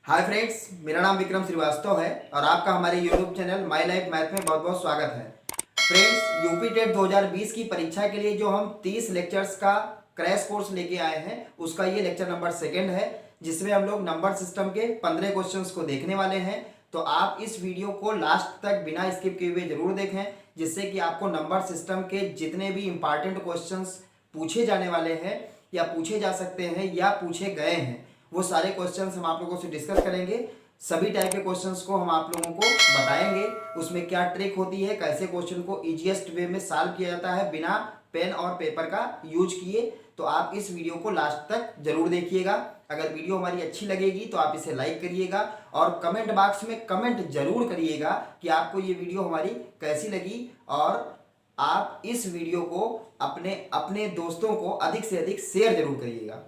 Hi friends, मेरा नाम विक्रम श्रीवास्तव है और आपका हमारे YouTube channel my life math में बहुत बहुत स्वागत है। फ्रेंड्स, यूपी टेट 2020 की परीक्षा के लिए जो हम 30 लेक्चर्स का क्रैश कोर्स लेके आए हैं उसका ये लेक्चर नंबर 2 है, जिसमें हम लोग नंबर सिस्टम के 15 क्वेश्चंस को देखने वाले हैं। तो आप इस वीडियो को लास्ट तक बिना स्किप किए हुए जरूर देखें, जिससे कि आपको नंबर सिस्टम के जितने भी इंपॉर्टेंट क्वेश्चंस पूछे जाने वाले हैं या पूछे जा सकते हैं या पूछे गए हैं, वो सारे क्वेश्चंस हम आप लोगों से डिस्कस करेंगे। सभी टाइप के क्वेश्चंस को हम आप लोगों को बताएंगे, उसमें क्या ट्रिक होती है, कैसे क्वेश्चन को इजीएस्ट वे में सॉल्व किया जाता है बिना पेन और पेपर का यूज किए। तो आप इस वीडियो को लास्ट तक जरूर देखिएगा। अगर वीडियो हमारी अच्छी लगेगी तो आप इसे लाइक करिएगा और कमेंट बॉक्स में कमेंट जरूर करिएगा कि आपको ये वीडियो हमारी कैसी लगी, और आप इस वीडियो को अपने अपने दोस्तों को अधिक से अधिक शेयर जरूर करिएगा।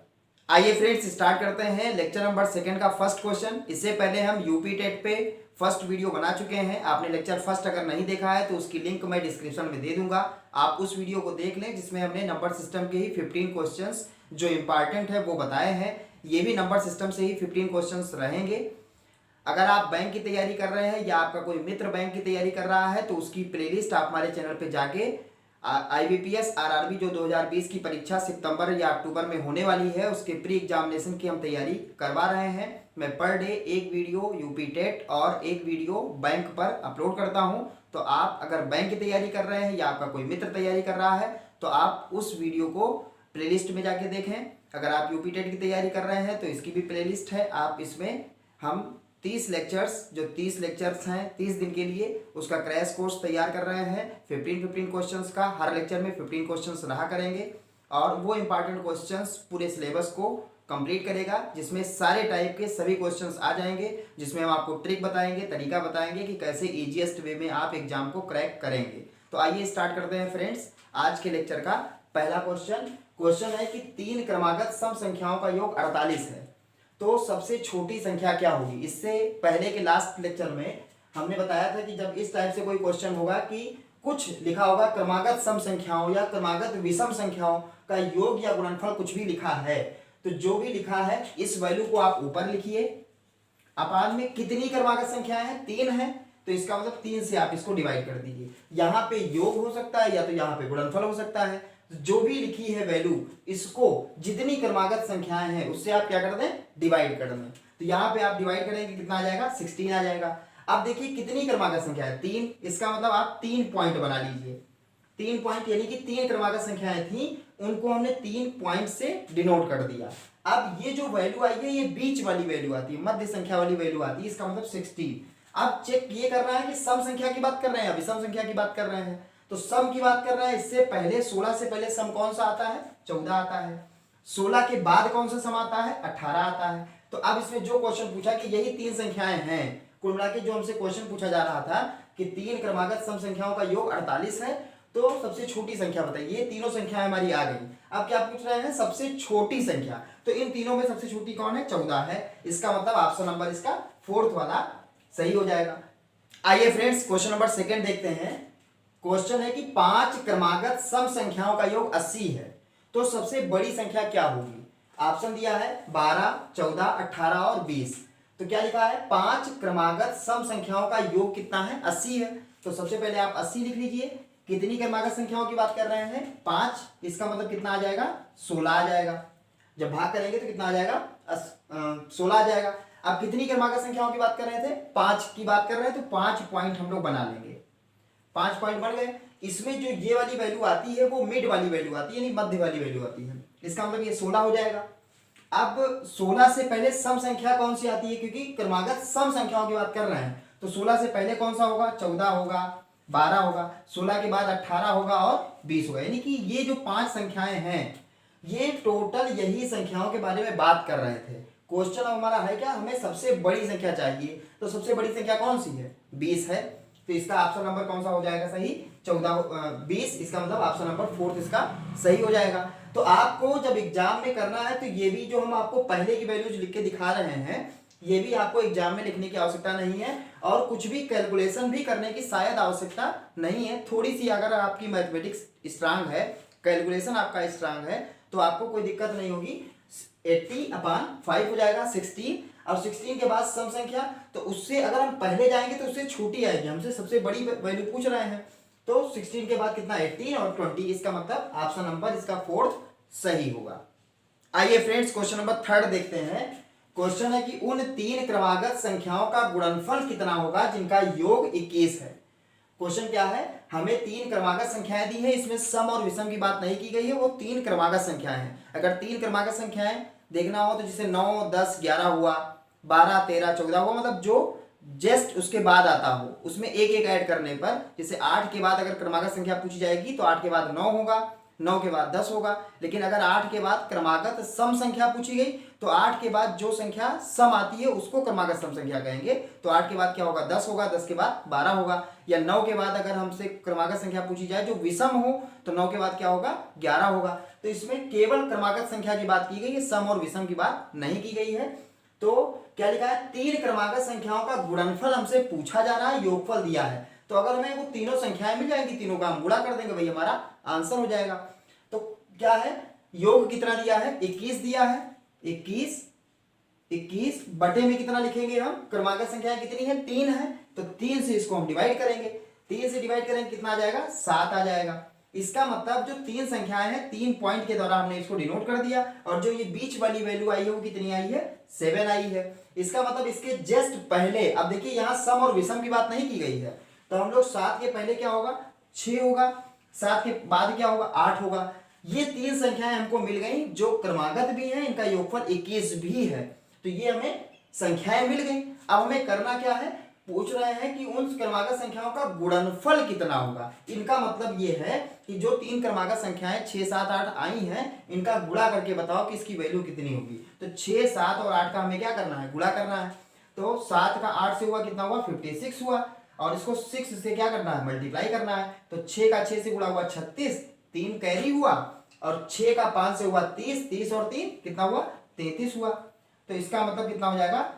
आइए फ्रेंड्स, स्टार्ट करते हैं लेक्चर नंबर 2 का फर्स्ट क्वेश्चन। इससे पहले हम यूपी टेट पे फर्स्ट वीडियो बना चुके हैं। आपने लेक्चर फर्स्ट अगर नहीं देखा है तो उसकी लिंक मैं डिस्क्रिप्शन में दे दूंगा, आप उस वीडियो को देख लें, जिसमें हमने नंबर सिस्टम के ही 15 क्वेश्चंस जो इंपॉर्टेंट है वो बताए हैं। ये भी नंबर सिस्टम से ही 15 क्वेश्चंस रहेंगे। अगर आप बैंक की तैयारी कर रहे हैं या आपका कोई मित्र बैंक की तैयारी कर रहा है तो उसकी प्लेलिस्ट आप हमारे चैनल पे जाके IBPS RRB जो 2020 की परीक्षा सितंबर या अक्टूबर में होने वाली है उसके प्री एग्जामिनेशन की हम तैयारी करवा रहे हैं। मैं पर डे एक वीडियो यूपी टेट और एक वीडियो बैंक पर अपलोड करता हूं। तो आप अगर बैंक की तैयारी कर रहे हैं या आपका कोई मित्र तैयारी कर रहा है तो आप उस वीडियो को प्लेलिस्ट में जाके देखें। अगर आप यूपी टेट की तैयारी कर रहे हैं तो इसकी भी प्लेलिस्ट है, आप इसमें हम 30 लेक्चर्स जो 30 लेक्चर्स हैं 30 दिन के लिए उसका क्रैश कोर्स तैयार कर रहे हैं। 15 क्वेश्चंस का, हर लेक्चर में 15 क्वेश्चंस रहा करेंगे और वो इंपॉर्टेंट क्वेश्चंस पूरे सिलेबस को कंप्लीट करेगा, जिसमें सारे टाइप के सभी क्वेश्चंस आ जाएंगे, जिसमें हम आपको ट्रिक बताएंगे, तरीका बताएंगे कि कैसे ईजीएस्ट वे में आप एग्जाम को क्रैक करेंगे। तो आइए स्टार्ट करते हैं फ्रेंड्स आज के लेक्चर का पहला क्वेश्चन है कि 3 क्रमागत सम संख्याओं का योग 48 है, तो सबसे छोटी संख्या क्या होगी। इससे पहले के लास्ट लेक्चर में हमने बताया था कि जब इस टाइप से कोई क्वेश्चन होगा कि कुछ लिखा होगा क्रमागत सम संख्याओं या क्रमागत विषम संख्याओं का योग या गुणनफल कुछ भी लिखा है, तो जो भी लिखा है इस वैल्यू को आप ऊपर लिखिए। अपान में कितनी क्रमागत संख्याएं हैं, 3 है, तो इसका मतलब 3 से आप इसको डिवाइड कर दीजिए। यहाँ पे योग हो सकता है या तो यहाँ पे गुणनफल हो सकता है। जो भी लिखी है वैल्यू, इसको जितनी क्रमागत संख्याएं हैं उससे आप क्या कर दें, डिवाइड कर दें। तो यहाँ पे आप डिवाइड करेंगे कितना आ जाएगा, 16 आ जाएगा। अब देखिए कितनी क्रमागत संख्या है, 3, इसका मतलब आप 3 पॉइंट बना लीजिए। 3 पॉइंट यानी कि 3 क्रमागत संख्याएं थी, उनको हमने 3 पॉइंट से डिनोट कर दिया। अब ये जो वैल्यू आई है ये बीच वाली वैल्यू आती है, मध्य संख्या वाली वैल्यू आती है, इसका मतलब 16। अब चेक ये कर रहा है कि सम संख्या की बात कर रहे हैं या विषम संख्या की बात कर रहे हैं। तो सम की बात कर रहा है, इससे पहले 16 से पहले सम कौन सा आता है, 14 आता है। 16 के बाद कौन सा सम आता है, 18 आता है। तो अब इसमें जो क्वेश्चन पूछा कि यही 3 संख्याएं हैं, कुल मिला के जो हमसे क्वेश्चन पूछा जा रहा था कि 3 क्रमागत सम संख्याओं का योग 48 है, तो सबसे छोटी संख्या बताइए। ये तीनों संख्याएं हमारी आ गई। अब क्या पूछ रहे हैं, सबसे छोटी संख्या, तो इन तीनों में सबसे छोटी कौन है, 14 है। इसका मतलब ऑप्शन नंबर इसका 4th वाला सही हो जाएगा। आइए फ्रेंड्स क्वेश्चन नंबर 2 देखते हैं। क्वेश्चन है कि 5 क्रमागत सम संख्याओं का योग 80 है, तो सबसे बड़ी संख्या क्या होगी। ऑप्शन दिया है 12, 14, 18 और 20। तो क्या लिखा है, 5 क्रमागत सम संख्याओं का योग कितना है, 80 है। तो सबसे पहले आप 80 लिख लीजिए। कितनी क्रमागत संख्याओं की बात कर रहे हैं, 5, इसका मतलब कितना आ जाएगा, 16 आ जाएगा। जब भाग करेंगे तो कितना आ जाएगा, 16 आ जाएगा। अब कितनी क्रमागत संख्याओं की बात कर रहे थे, 5 की बात कर रहे हैं, तो 5 पॉइंट हम लोग बना लेंगे। 5 पॉइंट बन गए। इसमें जो ये वाली वैल्यू आती है वो मिड वाली वैल्यू आती है, यानी मध्य वाली वैल्यू आती है। इसका मतलब ये 16 हो जाएगा। अब 16 से पहले सम संख्या कौन सी आती है, क्योंकि क्रमागत सम संख्याओं की बात कर रहे हैं, तो 16 से पहले कौन सा होगा, 14 होगा, 12 होगा, 16 के बाद 18 होगा और 20 होगा। यानी कि ये जो 5 संख्याएं हैं ये टोटल यही संख्याओं के बारे में बात कर रहे थे। क्वेश्चन हमारा है क्या, हमें सबसे बड़ी संख्या चाहिए, तो सबसे बड़ी संख्या कौन सी है, 20 है। तो इसका ऑप्शन नंबर कौन सा हो जाएगा सही, 20, इसका मतलब ऑप्शन नंबर 4th इसका सही हो जाएगा। तो आपको जब एग्जाम में करना है तो ये भी जो हम आपको पहले की वैल्यूज लिख के दिखा रहे हैं ये भी आपको एग्जाम में लिखने की आवश्यकता नहीं है, और कुछ भी कैलकुलेशन भी करने की शायद आवश्यकता नहीं है। थोड़ी सी अगर आपकी मैथमेटिक्स स्ट्रांग है, कैलकुलेशन आपका स्ट्रांग है, तो आपको कोई दिक्कत नहीं होगी। 80/5 हो जाएगा 16। और 16 के बाद सम संख्या, तो उससे अगर हम पहले जाएंगे तो उससे छोटी आएगी, हमसे सबसे बड़ी वैल्यू पूछ रहे हैं। तो 16 के बाद कितना 18 और 20, इसका मतलब ऑप्शन नंबर इसका फोर्थ सही होगा। आइए फ्रेंड्स क्वेश्चन नंबर 3 देखते हैं। क्वेश्चन है कि उन 3 क्रमागत संख्याओं का गुणनफल कितना होगा जिनका योग 21 है। क्वेश्चन क्या है, हमें 3 क्रमागत संख्याएं दी है, इसमें सम और विषम की बात नहीं की गई है, वो 3 क्रमागत संख्याएं हैं। अगर 3 क्रमागत संख्याएं देखना हो तो जैसे 9, 10, 11 हुआ, 12, 13, 14 हुआ, मतलब जो जस्ट उसके बाद आता हो उसमें एक एक ऐड करने पर, जैसे 8 के बाद अगर क्रमागत संख्या पूछी जाएगी तो 8 के बाद 9 होगा, 9 के बाद 10 होगा। लेकिन अगर 8 के बाद क्रमागत सम संख्या पूछी गई तो 8 के बाद जो संख्या सम आती है उसको क्रमागत सम संख्या कहेंगे। तो 8 के बाद क्या होगा 10 होगा, 10 के बाद 12 होगा। या 9 के बाद अगर हमसे क्रमागत संख्या पूछी जाए जो विषम हो तो 9 के बाद क्या होगा 11 होगा। तो इसमें केवल क्रमागत संख्या की बात की गई है, सम और विषम की बात नहीं की गई है। तो क्या लिखा है, 3 क्रमागत संख्याओं का गुणनफल हमसे पूछा जा रहा है, योगफल दिया है। तो अगर हमें वो तीनों संख्याएं मिल जाएंगी, तीनों का हम गुणा कर देंगे, वही हमारा आंसर हो जाएगा। तो क्या है, योग कितना दिया है 21 दिया है, 21 बटे में कितना लिखेंगे हम, क्रमागत संख्या कितनी है 3 है, तो 3 से इसको हम डिवाइड करेंगे, 3 से डिवाइड करेंगे कितना आ जाएगा 7 आ जाएगा। इसका मतलब जो 3 संख्याएं हैं 3 पॉइंट के द्वारा हमने इसको डिनोट कर दिया, और जो ये बीच वाली वैल्यू आई है वो कितनी आई है 7 आई है। इसका मतलब इसके जस्ट पहले, अब देखिए यहाँ सम और विषम की बात नहीं की गई है, तो हम लोग 7 के पहले क्या होगा 6 होगा, 7 के बाद क्या होगा 8 होगा। ये 3 संख्याएं हमको मिल गई जो क्रमागत भी है, इनका योगफल 21 भी है, तो ये हमें संख्याएं मिल गई। अब हमें करना क्या है, पूछ रहे हैं कि उन क्रमागत संख्याओं का गुणनफल कितना होगा। इनका मतलब ये है कि जो 3 क्रमागत संख्याएं 6, 7, 8 आई हैं, इनका गुणा करके बताओ कि इसकी वैल्यू कितनी होगी। तो 6, 7 और 8 का हमें क्या करना है, गुणा करना है। तो 7 का 8 से हुआ कितना हुआ 56 हुआ, और इसको 6 से क्या करना है मल्टीप्लाई करना है। तो 6 का 6 से गुणा हुआ 36, 3 कैरी हुआ, और 6 का 5 से हुआ 30, 30 और 3 कितना हुआ 33 हुआ। तो इसका मतलब कितना हो जाएगा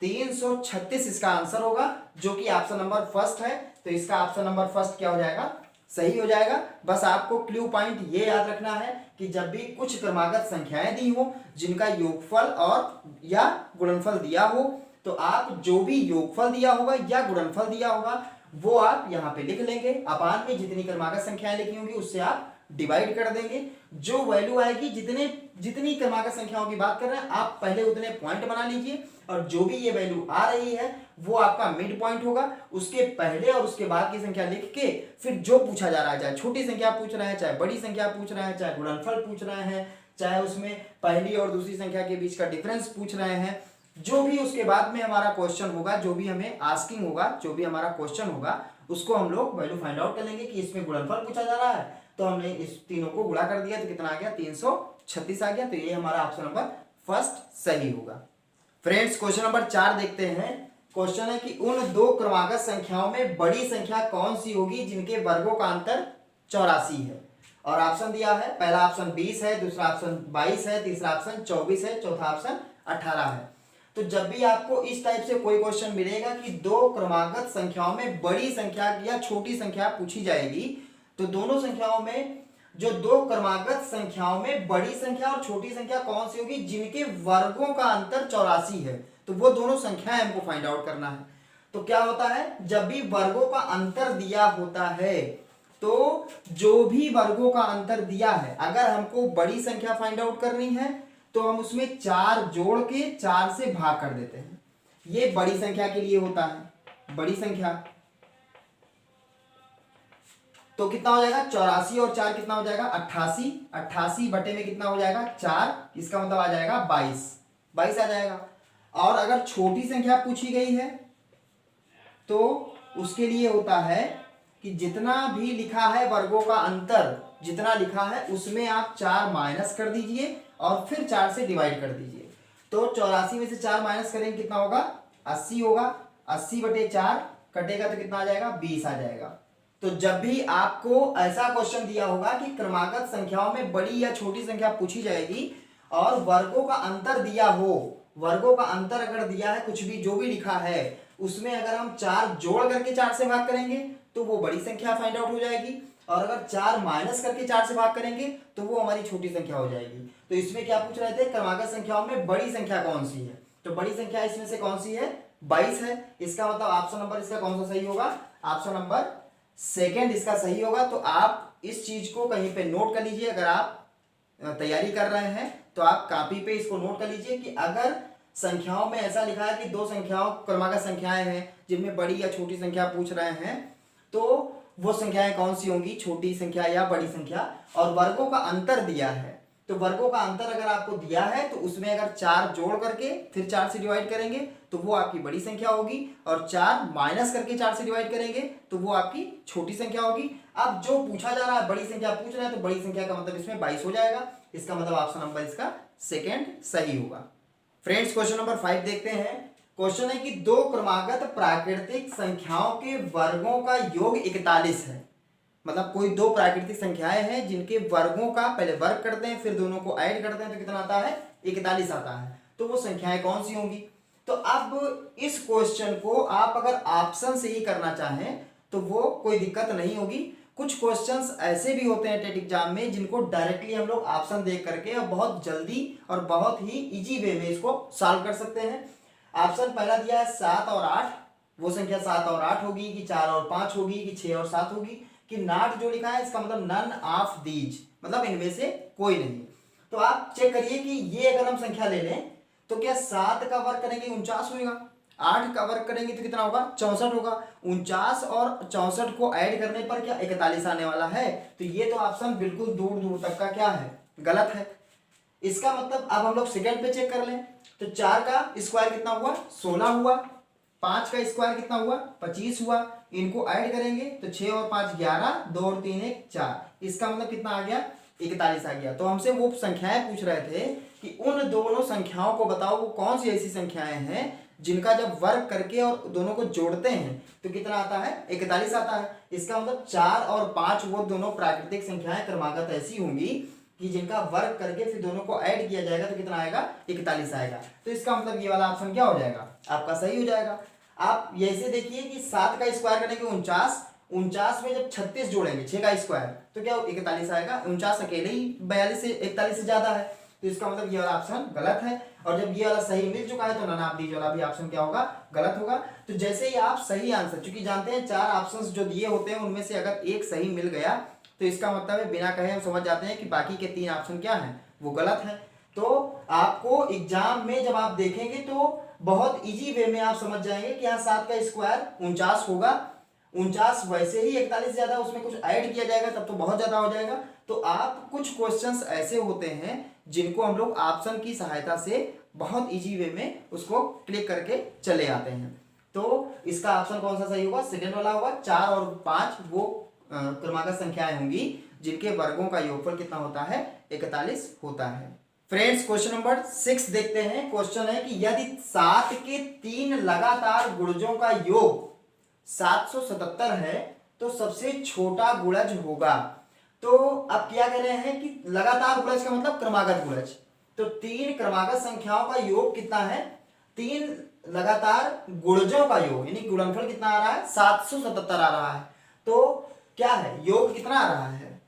336 इसका आंसर होगा, जो कि ऑप्शन नंबर फर्स्ट है। तो इसका ऑप्शन नंबर फर्स्ट क्या हो जाएगा, सही हो जाएगा। बस आपको क्लू पॉइंट ये याद रखना है कि जब भी कुछ क्रमागत संख्याएं दी हो जिनका योगफल और या गुणनफल दिया हो, तो आप जो भी योगफल दिया होगा या गुणनफल दिया होगा वो आप यहाँ पे लिख लेंगे। अपान में जितनी क्रमागत संख्याएं लिखी होंगी उससे आप डिवाइड कर देंगे। जो वैल्यू आएगी, जितनी क्रमागत संख्याओं की बात कर रहे हैं आप पहले उतने पॉइंट बना लीजिए, और जो भी ये वैल्यू आ रही है वो आपका मिड पॉइंट होगा। उसके पहले और उसके बाद की संख्या लिख के फिर जो पूछा जा रहा है, चाहे छोटी संख्या पूछ रहे हैं, चाहे बड़ी संख्या पूछ रहे हैं, चाहे गुणनफल पूछ रहे हैं, चाहे उसमें पहली और दूसरी संख्या के बीच का डिफरेंस पूछ रहे हैं, जो भी उसके बाद में हमारा क्वेश्चन होगा, जो भी हमें आस्किंग होगा, जो भी हमारा क्वेश्चन होगा, उसको हम लोग वैल्यू फाइंड आउट कर लेंगे कि इसमें गुणनफल पूछा जा रहा है। तो हमने इस तीनों को गुणा कर दिया तो कितना आ गया 336 आ गया। तो ये हमारा ऑप्शन नंबर फर्स्ट सही होगा। फ्रेंड्स क्वेश्चन नंबर 4 देखते हैं। क्वेश्चन है कि उन 2 क्रमागत संख्याओं में बड़ी संख्या कौन सी होगी जिनके वर्गों का अंतर 84 है। और ऑप्शन दिया है, पहला ऑप्शन 20 है, दूसरा ऑप्शन 22 है, तीसरा ऑप्शन 24 है, चौथा ऑप्शन 18 है। तो जब भी आपको इस टाइप से कोई क्वेश्चन मिलेगा कि 2 क्रमागत संख्याओं में बड़ी संख्या या छोटी संख्या पूछी जाएगी, तो दोनों संख्याओं में, जो 2 क्रमागत संख्याओं में बड़ी संख्या और छोटी संख्या कौन सी होगी जिनके वर्गों का अंतर 84 है, तो वो दोनों संख्याएं हमको फाइंड आउट करना है। तो क्या होता है, जब भी वर्गों का अंतर दिया होता है, तो जो भी वर्गों का अंतर दिया है, अगर हमको बड़ी संख्या फाइंड आउट करनी है तो हम उसमें 4 जोड़ के 4 से भाग कर देते हैं। ये बड़ी संख्या के लिए होता है, बड़ी संख्या। तो कितना हो जाएगा 84 और 4 कितना हो जाएगा 88, 88 बटे में कितना हो जाएगा 4, इसका मतलब आ जाएगा 22 आ जाएगा। और अगर छोटी संख्या पूछी गई है तो उसके लिए होता है कि जितना भी लिखा है वर्गों का अंतर, जितना लिखा है उसमें आप 4 माइनस कर दीजिए और फिर 4 से डिवाइड कर दीजिए। तो 84 में से 4 माइनस करेंगे कितना होगा 80 होगा, 80 बटे 4 कटेगा तो कितना आ जाएगा 20 आ जाएगा। तो जब भी आपको ऐसा क्वेश्चन दिया होगा कि क्रमागत संख्याओं में बड़ी या छोटी संख्या पूछी जाएगी और वर्गों का अंतर दिया हो, वर्गों का अंतर अगर दिया है, कुछ भी जो भी लिखा है उसमें अगर हम 4 जोड़ करके 4 से भाग करेंगे तो वो बड़ी संख्या फाइंड आउट हो जाएगी। और अगर 4 माइनस करके 4 से भाग करेंगे तो वो हमारी छोटी संख्या हो जाएगी। तो इसमें क्या पूछ रहे थे, क्रमागत संख्याओं में बड़ी संख्या कौन सी है, तो बड़ी संख्या इसमें से कौन सी है, 22 है। इसका मतलब ऑप्शन नंबर इसका कौन सा सही होगा, ऑप्शन नंबर सेकंड इसका सही होगा। तो आप इस चीज को कहीं पे नोट कर लीजिए, अगर आप तैयारी कर रहे हैं तो आप कॉपी पे इसको नोट कर लीजिए कि अगर संख्याओं में ऐसा लिखा है कि दो संख्याओं क्रमागत संख्याएं हैं जिनमें बड़ी या छोटी संख्या पूछ रहे हैं, तो वो संख्याएं कौन सी होंगी, छोटी संख्या या बड़ी संख्या। और वर्गों का अंतर दिया है, तो वर्गों का अंतर अगर आपको दिया है तो उसमें अगर 4 जोड़ करके फिर 4 से डिवाइड करेंगे तो वो आपकी बड़ी संख्या होगी, और 4 माइनस करके 4 से डिवाइड करेंगे तो वो आपकी छोटी संख्या होगी। अब जो पूछा जा रहा है बड़ी संख्या पूछ रहे हैं, तो बड़ी संख्या का मतलब इसमें 22 हो जाएगा। इसका मतलब ऑप्शन नंबर इसका सेकेंड सही होगा। फ्रेंड्स क्वेश्चन नंबर 5 देखते हैं। क्वेश्चन है कि दो क्रमागत प्राकृतिक संख्याओं के वर्गों का योग 41 है। मतलब कोई दो प्राकृतिक संख्याएं हैं जिनके वर्गों का पहले वर्ग करते हैं फिर दोनों को ऐड करते हैं तो कितना आता है, 41 आता है। तो वो संख्याएं कौन सी होंगी। तो अब इस क्वेश्चन को आप अगर ऑप्शन से ही करना चाहें तो वो कोई दिक्कत नहीं होगी। कुछ क्वेश्चंस ऐसे भी होते हैं टेट एग्जाम में जिनको डायरेक्टली हम लोग ऑप्शन देख करके और बहुत जल्दी और बहुत ही इजी वे में इसको सॉल्व कर सकते हैं। ऑप्शन पहला दिया है 7 और 8, वो संख्या 7 और 8 होगी कि 4 और 5 होगी कि 6 और 7 होगी कि नॉट जो लिखा है इसका मतलब नन ऑफ दीज, मतलब इनमें से कोई नहीं। तो आप चेक करिए कि ये अगर हम संख्या ले लें तो क्या 7 का वर्ग करेंगे 49 होगा, 8 का वर्ग करेंगे तो कितना होगा, 64 होगा। 49 और 64 को ऐड करने पर क्या 41 आने वाला है। तो ये तो ऑप्शन बिल्कुल दूर दूर तक का क्या है, गलत है। इसका मतलब अब हम लोग सेकंड पे चेक कर लें तो 4 का स्क्वायर कितना हुआ, 16 हुआ। 5 का स्क्वायर कितना हुआ, 25 हुआ। इनको ऐड करेंगे तो 6 और 5 11, 2 और 3 1 4। इसका मतलब कितना आ गया, 41 आ गया। तो हमसे वो संख्याएं पूछ रहे थे कि उन दोनों संख्याओं को बताओ वो कौन सी ऐसी संख्याएं हैं जिनका जब वर्ग करके और दोनों को जोड़ते हैं तो कितना आता है, 41 आता है। इसका मतलब 4 और 5 वो दोनों प्राकृतिक संख्याएं क्रमागत ऐसी होंगी कि जिनका वर्ग करके फिर दोनों को ऐड किया जाएगा तो कितना आएगा, 41 आएगा। तो इसका मतलब ये वाला ऑप्शन क्या हो जाएगा, आपका सही हो जाएगा। आप ऐसे देखिए कि 7 का स्क्वायर करेंगे 49, 49 में जब 36 जोड़ेंगे 6 का स्क्वायर तो क्या 41 आएगा। 49 अकेले ही 42 से 41 से ज्यादा है, तो इसका मतलब ये वाला ऑप्शन गलत है। और जब ये वाला सही मिल चुका है तो नन ऑफ दीज वाला भी ऑप्शन क्या होगा, गलत होगा। तो जैसे ही आप सही आंसर, चूंकि जानते हैं 4 ऑप्शंस जो दिए होते हैं उनमें से अगर एक सही मिल गया तो इसका मतलब है बिना कहे हम समझ जाते हैं कि बाकी के 3 ऑप्शन क्या हैं, वो गलत है। तो आपको एग्जाम में जब आप देखेंगे तो बहुत इजी वे में आप समझ जाएंगे कि यहाँ 7 का स्क्वायर 49 होगा। 49 वैसे ही 41 ज्यादा, उसमें कुछ ऐड किया जाएगा तब तो बहुत ज्यादा हो जाएगा। तो आप कुछ क्वेश्चंस ऐसे होते हैं जिनको हम लोग ऑप्शन की सहायता से बहुत इजी वे में उसको क्लिक करके चले आते हैं। तो इसका ऑप्शन कौन सा सही होगा, सेकंड वाला होगा। 4 और 5 वो क्रमागत संख्याएं होंगी जिनके वर्गों का योगफल कितना होता है, 41 होता है। फ्रेंड्स क्वेश्चन नंबर 6 देखते हैं। क्वेश्चन है कि यदि 7 के 3 लगातार गुणजों का योग 777 है तो सबसे छोटा गुणज होगा। तो अब क्या कह रहे हैं कि लगातार गुणज का मतलब क्रमागत गुणज। तो 3 क्रमागत संख्याओं का योग कितना है, 3 लगातार गुणजों का योग यानी गुणनफल कितना आ रहा है, 777 आ रहा है। तो क्या है, योग कितना आ रहा है,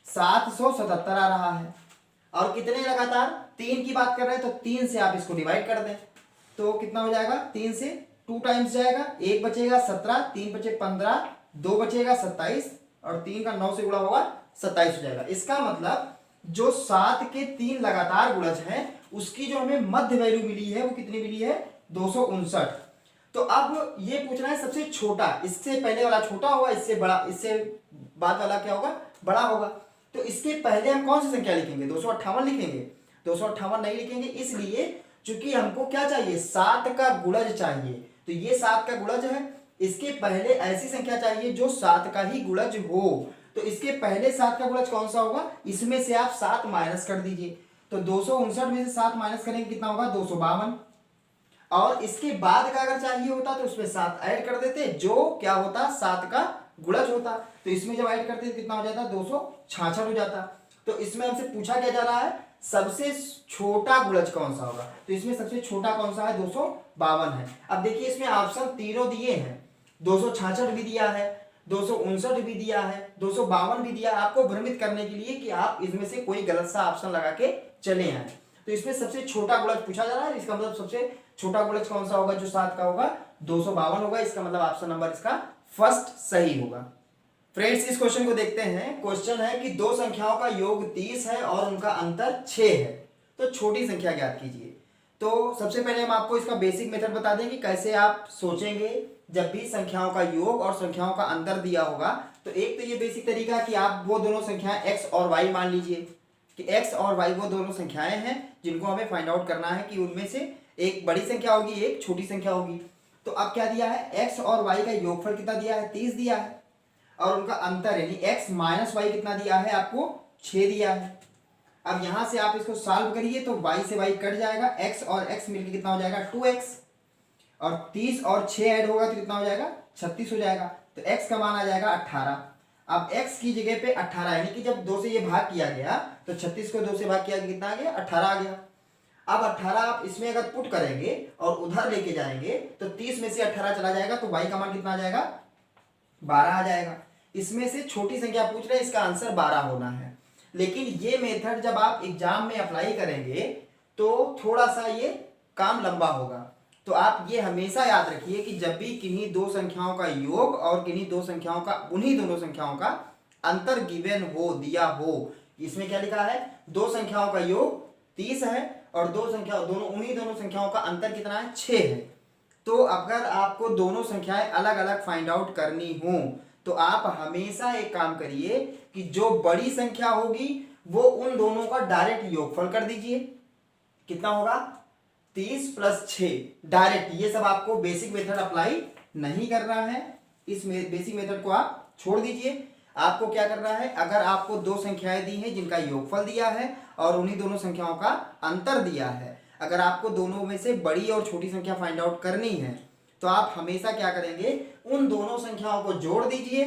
777 आ रहा है। और कितने लगातार, 3 की बात कर रहे हैं तो 3 से आप इसको डिवाइड कर दें तो कितना हो जाएगा, 3 से 2 टाइम्स जाएगा, 1 बचेगा 17, 3 बचे 15, 2 बचेगा 27 और 3 का 9 से गुणा होगा 27 हो जाएगा। इसका मतलब जो 7 के 3 लगातार गुणज हैं उसकी जो हमें मध्य वैल्यू मिली है वो कितनी मिली है, 259। तो अब ये पूछना है सबसे छोटा, इससे पहले वाला छोटा होगा, इससे बड़ा, इससे बाद वाला क्या होगा, बड़ा होगा। तो इसके पहले हम कौन सी संख्या लिखेंगे, 258 लिखेंगे, 258 नहीं लिखेंगे, इसलिए चूंकि हमको क्या चाहिए, 7 का गुणज चाहिए। तो ये 7 का गुणज है, इसके पहले ऐसी संख्या चाहिए जो 7 का ही गुणज हो। तो इसके पहले 7 का गुणज कौन सा होगा, इसमें से आप 7 माइनस कर दीजिए। तो 259 में से 7 माइनस करेंगे कितना होगा, 252। और इसके बाद का अगर चाहिए होता तो उसमें 7 ऐड कर देते जो क्या होता, 7 का गुणज होता। तो इसमें जब ऐड करते कितना हो जाता, 266 हो जाता। तो इसमें हमसे पूछा क्या जा रहा है, सबसे छोटा गुणज कौन सा होगा। तो इसमें सबसे छोटा कौन सा है, 252 है। अब देखिए इसमें ऑप्शन तीनों दिए हैं, 266 भी दिया है, 259 भी दिया है, 252 भी दिया, आपको भ्रमित करने के लिए कि आप इसमें से कोई गलत सा ऑप्शन लगा के चले आए। तो इसमें सबसे छोटा गुणज पूछा जा रहा है, इसका मतलब सबसे छोटा गुणज कौन सा होगा, जो 7 का होगा, 252 होगा। इसका मतलब ऑप्शन नंबर इसका फर्स्ट सही होगा। फ्रेंड्स इस क्वेश्चन को देखते हैं। क्वेश्चन है कि दो संख्याओं का योग 30 है और उनका अंतर 6 है, तो छोटी संख्या ज्ञात कीजिए। तो सबसे पहले हम आपको इसका बेसिक मेथड बता दें कि कैसे आप सोचेंगे जब भी संख्याओं का योग और संख्याओं का अंतर दिया होगा। तो एक तो ये बेसिक तरीका कि आप वो दोनों संख्याएं x और y मान लीजिए कि x और y वो दोनों संख्याएं हैं जिनको हमें फाइंड आउट करना है कि उनमें से एक बड़ी संख्या होगी, एक छोटी संख्या होगी। तो अब क्या दिया है, x और y का योगफल कितना दिया है, 30 दिया है, और उनका अंतर यानी x माइनस वाई कितना दिया है, आपको 6 दिया है। अब यहां से आप इसको सॉल्व करिए तो y से y कट जाएगा, x और x मिलकर कितना हो जाएगा 2x, और 30 और 6 ऐड होगा तो कितना हो जाएगा 36 हो जाएगा। तो x का मान आ जाएगा 18। अब x की जगह पे 18 यानी कि जब 2 से ये भाग किया गया तो 36 को 2 से भाग किया कितना आ गया, 18 आ गया। अब 18 आप इसमें अगर पुट करेंगे और उधर लेके जाएंगे तो 30 में से 18 चला जाएगा तो y का मान कितना आ जाएगा, 12 आ जाएगा। इसमें से छोटी संख्या पूछ रहे हैं, इसका आंसर 12 होना है। लेकिन ये मेथड जब आप एग्जाम में अप्लाई करेंगे तो थोड़ा सा ये काम लंबा होगा। तो आप ये हमेशा याद रखिए कि जब भी किन्हीं दो संख्याओं का योग और किन्हीं दो संख्याओं का, उन्हीं दोनों संख्याओं का अंतर गिवन हो, दिया हो। इसमें क्या लिखा है, दो संख्याओं का योग 30 है और उन्हीं दोनों संख्याओं का अंतर कितना है, 6 है। तो अगर आपको दोनों संख्याएं अलग अलग फाइंड आउट करनी हो तो आप हमेशा एक काम करिए कि जो बड़ी संख्या होगी वो उन दोनों का डायरेक्ट योगफल कर दीजिए। कितना होगा, 30 + 6 डायरेक्ट। ये सब आपको बेसिक मेथड अप्लाई नहीं करना है, इस बेसिक मेथड को आप छोड़ दीजिए। आपको क्या करना है, अगर आपको दो संख्याएं दी हैं जिनका योगफल दिया है और उन्हीं दोनों संख्याओं का अंतर दिया है, अगर आपको दोनों में से बड़ी और छोटी संख्या फाइंड आउट करनी है तो आप हमेशा क्या करेंगे, उन दोनों संख्याओं को जोड़ दीजिए।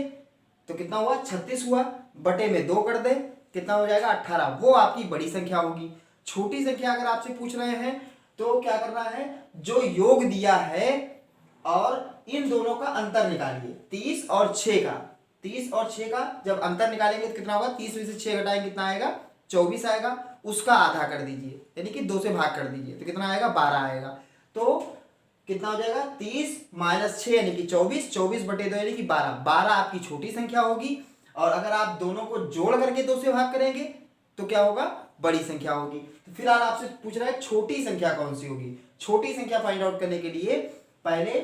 तो कितना हुआ, 36 हुआ, बटे में 2 कर दे, कितना हो जाएगा 18, वो आपकी बड़ी संख्या होगी। छोटी संख्या अगर आपसे पूछ रहे हैं तो क्या करना है, जो योग दिया है और इन दोनों का अंतर निकालिए, 30 और 6 का। 30 और 6 का जब अंतर निकालेंगे तो कितना होगा, 30 में से 6 घटाएंगे कितना आएगा, 24 आएगा। उसका आधा कर दीजिए यानी कि 2 से भाग कर दीजिए तो कितना आएगा, 12 आएगा। तो कितना हो जाएगा, 30 - 6 यानी कि 24, 24 बटे 2 यानी कि 12, 12 आपकी छोटी संख्या होगी। और अगर आप दोनों को जोड़ करके 2 से भाग करेंगे तो क्या होगा, बड़ी संख्या होगी। तो फिलहाल आपसे पूछ रहा है छोटी संख्या कौन सी होगी। छोटी संख्या फाइंड आउट करने के लिए पहले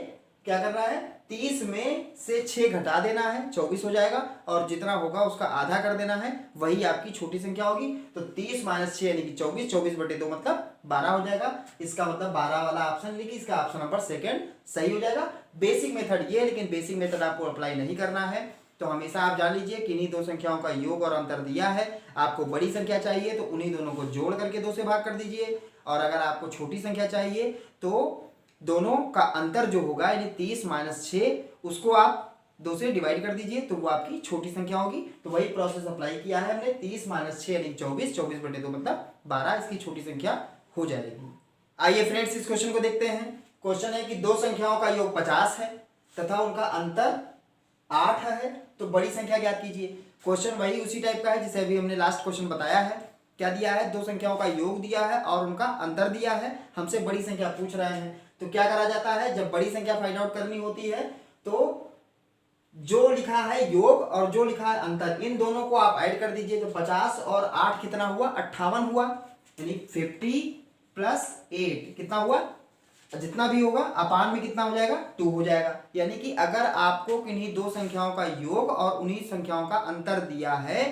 क्या करना है, 30 में से 6 घटा देना है, 24 हो जाएगा, और जितना होगा उसका आधा कर देना है, वही आपकी छोटी संख्या होगी। तो 30 - 6 यानी कि 24, 24 बटे 2 मतलब 12 हो जाएगा। इसका मतलब 12 वाला ऑप्शन लिखिए, इसका ऑप्शन नंबर सेकंड सही हो जाएगा। बेसिक मेथड ये है, लेकिन बेसिक मेथड आपको अप्लाई नहीं करना है। तो हमेशा आप जान लीजिए कि इन्हीं दो संख्याओं का योग और अंतर दिया है, आपको बड़ी संख्या चाहिए तो उन्हीं दोनों को जोड़ करके 2 से भाग कर दीजिए, और अगर आपको छोटी संख्या चाहिए तो दोनों का अंतर जो होगा यानी 30 - 6 उसको आप 2 से डिवाइड कर दीजिए तो वो आपकी छोटी संख्या होगी। तो वही प्रोसेस अप्लाई किया है हमने, 30 - 6 यानी 24, 24 बटे 2 मतलब 12 इसकी छोटी संख्या हो जाएगी। आइए फ्रेंड्स इस क्वेश्चन को देखते हैं। क्वेश्चन है कि दो संख्याओं का योग 50 है तथा उनका अंतर 8 है, तो बड़ी संख्या ज्ञात कीजिए। क्वेश्चन वही उसी टाइप का है जिसे अभी हमने लास्ट क्वेश्चन बताया है। क्या दिया है, दो संख्याओं का योग दिया है और उनका अंतर दिया है, हमसे बड़ी संख्या पूछ रहे हैं। तो क्या करा जाता है, जब बड़ी संख्या फाइंड आउट करनी होती है तो जो लिखा है योग और जो लिखा है अंतर, इन दोनों को आप ऐड कर दीजिए। तो 50 और 8 कितना हुआ, 58 हुआ, यानी 50 + 8 कितना हुआ, जितना भी होगा अपान में कितना हो जाएगा, 2 हो जाएगा। यानी कि अगर आपको किन्हीं दो संख्याओं का योग और उन्हीं संख्याओं का अंतर दिया है,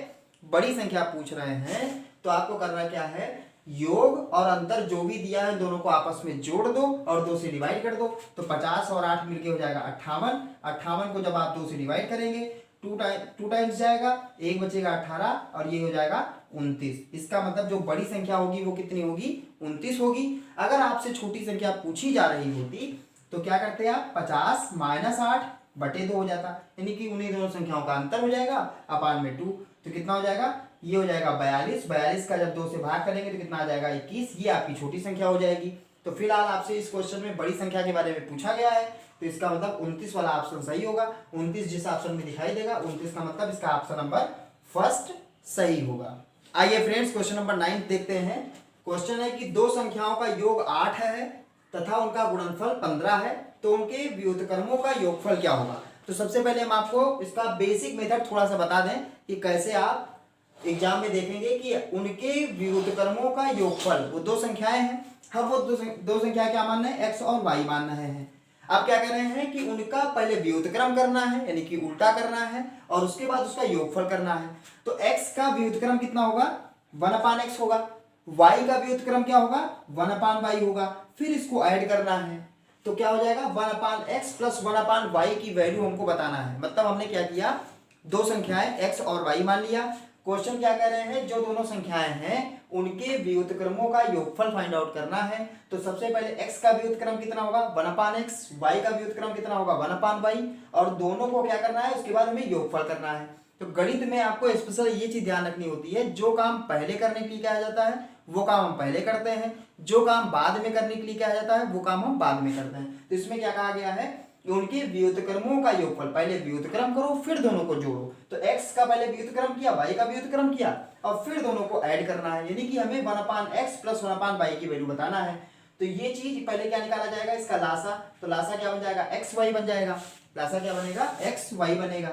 बड़ी संख्या पूछ रहे हैं, तो आपको करना क्या है, योग और अंतर जो भी दिया है दोनों को आपस में जोड़ दो और 2 से डिवाइड कर दो। तो 50 और 8 मिलके हो जाएगा 58। 58 को जब आप 2 से डिवाइड करेंगे 2 टाइम्स जाएगा, 1 बचेगा 18 और ये हो जाएगा 29। इसका मतलब जो बड़ी संख्या होगी वो कितनी होगी, 29 होगी। अगर आपसे छोटी संख्या पूछी जा रही होती तो क्या करते हैं आप, 50 - 8 बटे 2 हो जाता, यानी कि उन्हीं दोनों संख्याओं का अंतर हो जाएगा अपान में 2। तो कितना हो जाएगा, ये हो जाएगा 42। 42 का जब 2 से भाग करेंगे तो कितना आ जाएगा, 21। ये आपकी छोटी संख्या हो जाएगी। तो फिलहाल आपसे इस क्वेश्चन में बड़ी संख्या के बारे में पूछा गया है, तो इसका मतलब 29 वाला ऑप्शन सही होगा। 29 जिस ऑप्शन में दिखाई देगा 29 का मतलब इसका ऑप्शन नंबर फर्स्ट सही होगा। आइए फ्रेंड्स क्वेश्चन नंबर 9 देखते हैं। क्वेश्चन है कि दो संख्याओं का योग 8 है तथा उनका गुणनफल 15 है, तो उनके व्युत्क्रमों का योगफल क्या होगा। तो सबसे पहले हम आपको इसका बेसिक मेथड थोड़ा सा बता दें कि कैसे आप एग्जाम में देखेंगे कि उनके व्युत्क्रमों का योगफल, वो दो संख्याएं हैं, हम वो दो संख्या क्या मानना है, एक्स और वाई मान रहे हैं। आप क्या कर रहे हैं कि उनका पहले व्युत्क्रम करना है, यानी कि उल्टा करना है, और उसके बाद उसका योगफल करना है। तो x का व्युत्क्रम कितना होगा, 1/x होगा। y का व्युत्क्रम क्या होगा, 1/y होगा। फिर इसको ऐड करना है, तो क्या हो जाएगा 1/x प्लस 1/y की वैल्यू हमको बताना है। मतलब हमने क्या किया, दो संख्याएं x और y मान लिया। क्वेश्चन क्या कह रहे हैं, जो दोनों संख्याएं हैं उनके व्युत्क्रमों का योगफल फाइंड आउट करना है। तो सबसे पहले x का व्युत्क्रम कितना होगा, 1/x, y का व्युत्क्रम कितना होगा, 1/y, और दोनों को क्या करना है, उसके बाद हमें योगफल करना है। तो गणित में आपको स्पेशल ये चीज ध्यान रखनी होती है, जो काम पहले करने के लिए कहा जाता है वो काम हम पहले करते हैं, जो काम बाद में करने के लिए कहा जाता है वो काम हम बाद में करते हैं। तो इसमें क्या कहा गया है कि उनके व्युत्क्रमों का योगफल, पहले व्युत्क्रम करो फिर दोनों को जोड़ो। तो x का पहले व्युत्क्रम किया, y का व्युत्क्रम किया, और फिर दोनों को ऐड करना है, यानी कि हमें 1/x प्लस 1/y की वैल्यू बताना है। तो ये चीज पहले क्या निकाला जाएगा, इसका लासा। तो लासा क्या बन जाएगा, xy बन जाएगा। लासा क्या बनेगा, xy बनेगा,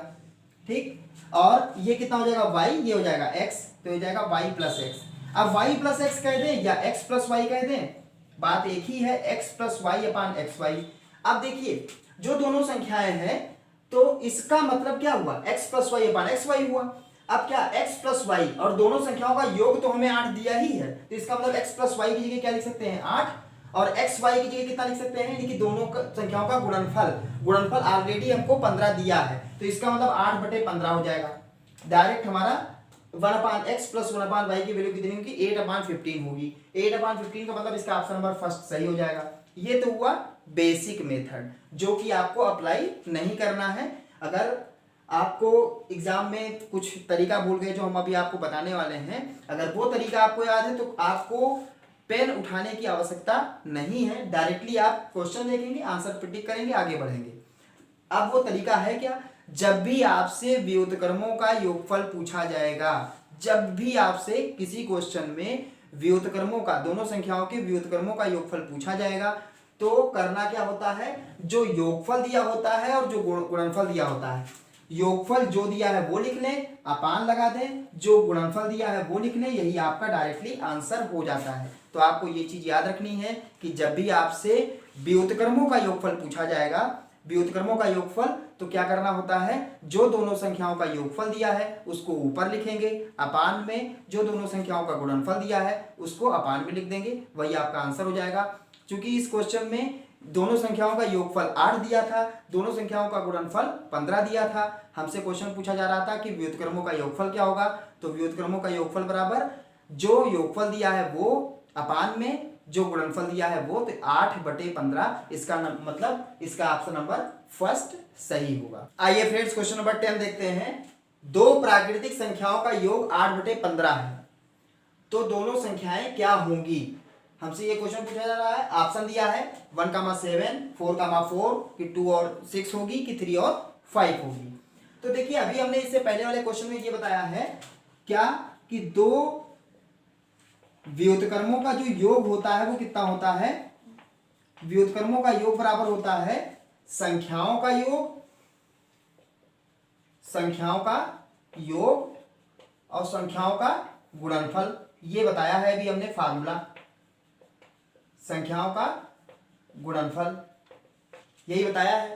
ठीक। और ये कितना हो जाएगा, y, ये हो जाएगा x, तो हो जाएगा y प्लस x। अब y प्लस x कह दें या x प्लस y कह दें, बात एक ही है, x प्लस y अपान xy। अब देखिए जो दोनों संख्याएं हैं तो इसका मतलब क्या हुआ, x प्लस वाई अपान एक्स वाई हुआ। अब क्या x प्लस वाई और दोनों संख्याओं का योग तो हमें 8 दिया ही है, तो इसका मतलब x प्लस वाई की जगह क्या लिख सकते हैं, 8, और x वाई की जगह कितना लिख सकते हैं, यानी कि दोनों संख्याओं का गुणनफल ऑलरेडी हमको 15 दिया है, तो इसका मतलब 8/15 हो जाएगा। डायरेक्ट हमारा 1/x प्लस 1/y की वैल्यू कितनी होगी, 8/15 होगी। 8/15 का मतलब इसका ऑप्शन नंबर फर्स्ट सही हो जाएगा। ये तो हुआ बेसिक मेथड, जो कि आपको अप्लाई नहीं करना है। अगर आपको एग्जाम में कुछ तरीका भूल गए जो हम अभी आपको बताने वाले हैं, अगर वो तरीका आपको याद है तो आपको पेन उठाने की आवश्यकता नहीं है, डायरेक्टली आप क्वेश्चन देखेंगे, आंसर प्रिडिक्ट करेंगे, आगे बढ़ेंगे। अब वो तरीका है क्या, जब भी आपसे व्युत्क्रमों का योगफल पूछा जाएगा, जब भी आपसे किसी क्वेश्चन में व्युत्क्रमों का, दोनों संख्याओं के व्युत्क्रमों का योगफल पूछा जाएगा, तो करना क्या होता है, जो योगफल दिया होता है और जो गुणनफल दिया होता है, योगफल जो दिया है वो लिख लें, अपान लगा दें, जो गुणनफल दिया है वो लिख लें, यही आपका डायरेक्टली आंसर हो जाता है। तो आपको ये चीज याद रखनी है कि जब भी आपसे व्युत्क्रमों का योगफल पूछा जाएगा, व्युत्क्रमों का योगफल, तो क्या करना होता है, जो दोनों संख्याओं का योगफल दिया है उसको ऊपर लिखेंगे, अपान में जो दोनों संख्याओं का गुणनफल दिया है उसको अपान में लिख देंगे, वही आपका आंसर हो जाएगा। क्योंकि इस क्वेश्चन में दोनों संख्याओं का योगफल 8 दिया था, दोनों संख्याओं का गुणनफल 15 दिया था, हमसे क्वेश्चन पूछा जा रहा था कि व्युत्क्रमों का योगफल क्या होगा। तो व्युत्क्रमों का योगफल बराबर जो योगफल दिया है वो अपान में जो गुणनफल दिया है वो, तो 8/15, इसका मतलब इसका ऑप्शन नंबर फर्स्ट सही होगा। आइए फ्रेंड्स क्वेश्चन नंबर 10 देखते हैं। दो प्राकृतिक संख्याओं का योग 8/15 है, तो दोनों संख्याएं क्या होंगी। हमसे ये क्वेश्चन पूछा जा रहा है, ऑप्शन दिया है 1,7, 4,4 कि 2 और 6 होगी कि 3 और 5 होगी। तो देखिए अभी हमने इससे पहले वाले क्वेश्चन में ये बताया है क्या कि दो व्युत्क्रमों का जो योग होता है वो कितना होता है, व्युत्क्रमों का योग बराबर होता है संख्याओं का योग, संख्याओं का योग और संख्याओं का गुणनफल। ये बताया है अभी हमने फार्मूला, संख्याओं का गुणनफल, यही बताया है।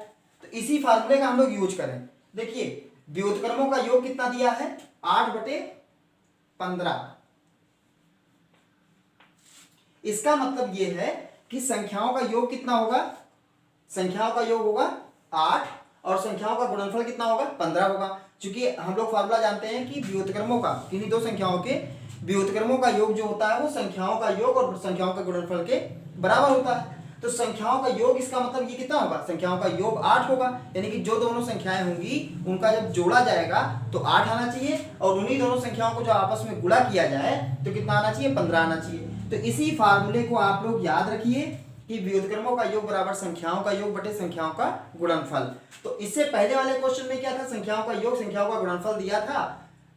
तो इसी फार्मूले का हम लोग यूज करें। देखिए व्युत्क्रमों का योग कितना दिया है, 8/15। इसका मतलब यह है कि संख्याओं का योग कितना होगा, संख्याओं का योग होगा 8 और संख्याओं का गुणनफल कितना होगा, 15 होगा। क्योंकि हम लोग फार्मूला जानते हैं कि व्युत्क्रमों का, किन्हीं दो संख्याओं के व्युत्क्रमों का योग जो होता है वो संख्याओं का योग और संख्याओं का गुणनफल के बराबर होता है। तो संख्याओं का योग, इसका मतलब ये कितना होगा, संख्याओं का योग 8 होगा, यानी कि जो दोनों संख्याएं होंगी उनका जब जोड़ा जाएगा तो 8 आना चाहिए, और उन्हीं दोनों संख्याओं को जो आपस में गुणा किया जाए तो कितना आना चाहिए, 15 आना चाहिए। तो इसी फार्मूले को आप लोग याद रखिए कि व्युत्क्रमों का योग बराबर संख्याओं का योग बटे संख्याओं का गुणनफल। तो इससे पहले वाले क्वेश्चन में क्या था, संख्याओं का योग संख्याओं का गुणनफल दिया था,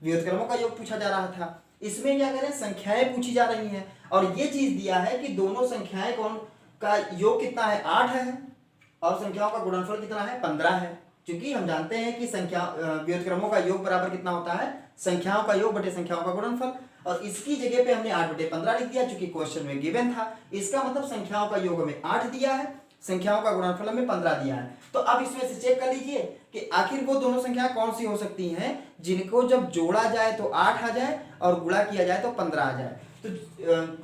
व्युत्क्रमों का योग पूछा जा रहा था। इसमें क्या करें, संख्याएं पूछी जा रही हैं और ये चीज दिया है कि दोनों संख्याएं कौन का योग कितना है, 8 है और संख्याओं का गुणनफल कितना है, 15 है। क्योंकि हम जानते हैं कि संख्या व्युत्क्रमों का योग बराबर कितना होता है, संख्याओं का योग बटे संख्याओं का गुणनफल। और इसकी जगह पे हमने 8/15 लिख दिया क्योंकि क्वेश्चन में गिवन था। इसका मतलब संख्याओं का योग हमें 8 दिया है, संख्याओं का गुणनफल हमें 15 दिया है। तो अब इसमें से चेक कर लीजिए कि आखिर वो दोनों संख्या कौन सी हो सकती हैं जिनको जब जोड़ा जाए तो 8 आ जाए और गुणा किया जाए तो 15 आ जाए। तो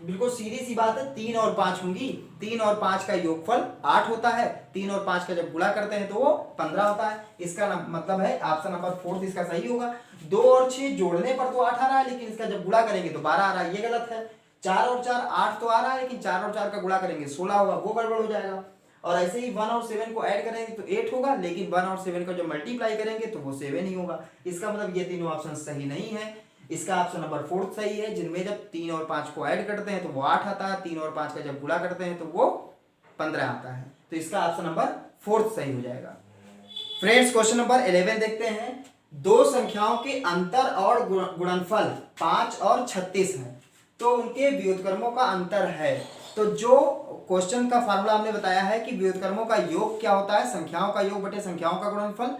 बिल्कुल सीधी सी बात है, 3 और 5 होंगी। 3 और 5 का योगफल 8 होता है, 3 और 5 का जब गुणा करते हैं तो वो 15 होता है। इसका मतलब है ऑप्शन नंबर 4 इसका सही होगा। 2 और 6 जोड़ने पर तो 8 आ रहा है, लेकिन इसका जब गुणा करेंगे तो 12 आ रहा है, ये गलत है। 4 और 4 8 तो आ रहा है, लेकिन 4 और 4 का गुणा करेंगे 16 होगा, वो गड़बड़ हो जाएगा। और ऐसे ही 1 और 7 को ऐड करेंगे तो 8 होगा, लेकिन 1 और 7 का जो मल्टीप्लाई करेंगे तो वो 7 ही होगा। इसका मतलब ये तीनों ऑप्शन सही नहीं है। इसका ऑप्शन नंबर 4 सही है, जिनमें जब 3 और 5 को ऐड करते हैं तो वो 8 आता है, 3 और 5 का जब गुणा करते हैं तो वो 15 आता है। तो इसका ऑप्शन नंबर 4 सही हो जाएगा। फ्रेंड्स क्वेश्चन नंबर 11 देखते हैं। दो संख्याओं के अंतर और गुणनफल 5 और 36 है, तो उनके व्युत्क्रमों का अंतर है। तो जो क्वेश्चन का फार्मूला हमने बताया है कि व्युत्क्रमों का योग क्या होता है, संख्याओं का योग बटे संख्याओं का गुणनफल,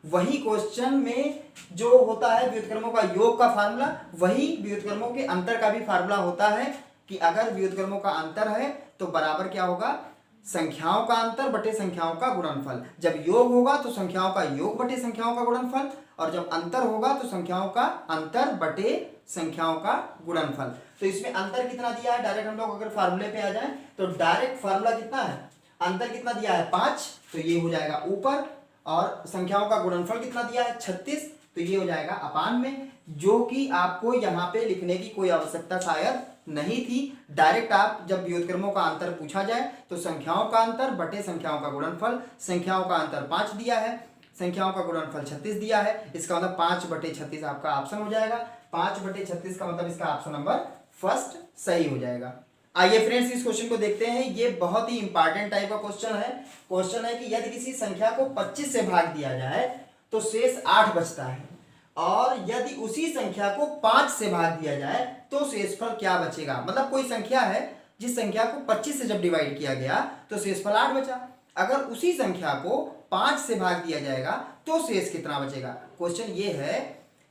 वही क्वेश्चन में जो होता है व्युत्क्रमों का योग का फार्मूला, वही व्युत्क्रमों के अंतर का भी फार्मूला होता है कि अगर व्युत्क्रमों का अंतर है तो बराबर क्या होगा, संख्याओं का अंतर बटे संख्याओं का गुणनफल। जब योग होगा तो संख्याओं का योग बटे संख्याओं का गुणनफल, और जब अंतर होगा तो संख्याओं का अंतर बटे संख्याओं का गुणनफल। तो इसमें अंतर कितना दिया है, डायरेक्ट हम लोग अगर फार्मूले पे आ जाए तो डायरेक्ट फार्मूला कितना है, अंतर कितना दिया है 5, तो ये हो जाएगा ऊपर, और संख्याओं का गुणनफल कितना दिया है 36, तो ये हो जाएगा अपान में, जो कि आपको यहाँ पे लिखने की कोई आवश्यकता शायद नहीं थी। डायरेक्ट आप जब व्युत्क्रमों का अंतर पूछा जाए तो संख्याओं का अंतर बटे संख्याओं का गुणनफल, संख्याओं का अंतर 5 दिया है, संख्याओं का गुणनफल 36 दिया है, इसका मतलब 5/36 आपका ऑप्शन हो जाएगा। 5/36 का मतलब इसका ऑप्शन नंबर फर्स्ट सही हो जाएगा। आइए फ्रेंड्स इस क्वेश्चन को देखते हैं। ये बहुत ही इंपॉर्टेंट टाइप का क्वेश्चन है। क्वेश्चन है कि यदि किसी संख्या को 25 से भाग दिया जाए तो शेष 8 बचता है, और यदि उसी संख्या को 5 से भाग दिया जाए तो शेषफल क्या बचेगा। मतलब कोई संख्या है जिस संख्या को 25 से जब डिवाइड किया गया तो शेषफल 8 बचा, अगर उसी संख्या को 5 से भाग दिया जाएगा तो शेष कितना बचेगा। क्वेश्चन ये है